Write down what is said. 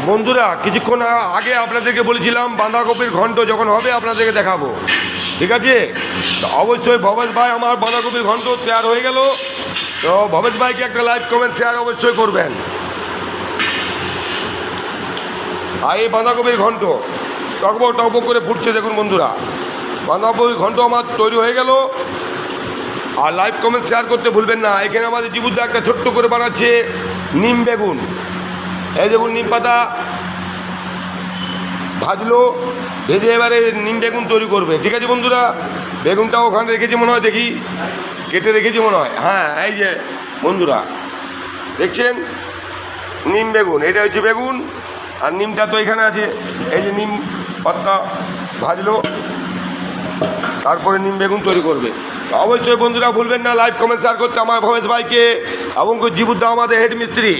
বন্ধুরা কিছুক্ষণ আগে আপনাদেরকে বলেছিলাম বাঁধাকপির ঘন্ট যখন হবে আপনাদেরকে দেখাবো, ঠিক আছে? তো অবশ্যই ভবেশ ভাই আমার বাঁধাকপির ঘন্ট শেয়ার হয়ে গেল। তো ভবেশ ভাইকে একটা লাইক কমেন্ট শেয়ার অবশ্যই করবেন। আর এই বাঁধাকপির ঘন্ট টকবক টকবক করে ফুটছে দেখুন বন্ধুরা। বাঁধাকপির ঘন্ট আমার তৈরি হয়ে গেল। আর লাইক কমেন্ট শেয়ার করতে ভুলবেন না। এখানে আমাদের জীবুদা একটা ছোট্ট করে বানাচ্ছে নিম বেগুন। এই দেখুন নিম পাতা ভাজলো, ভেজে এবারে নিম বেগুন তৈরি করবে, ঠিক আছে বন্ধুরা? বেগুনটাও ওখানে রেখেছি মনে হয়, দেখি কেটে রেখেছি মনে হয়। হ্যাঁ এই যে বন্ধুরা দেখছেন নিম বেগুন, এটা হচ্ছে বেগুন আর নিমটা তো এখানে আছে। এই যে নিম পাতা ভাজলো, তারপরে নিম বেগুন তৈরি করবে। অবশ্যই বন্ধুরা ভুলবেন না লাইক কমেন্ট শেয়ার করতে আমার ভবেশ ভাইকে এবং জীবুদা আমাদের হেড মিস্ত্রি।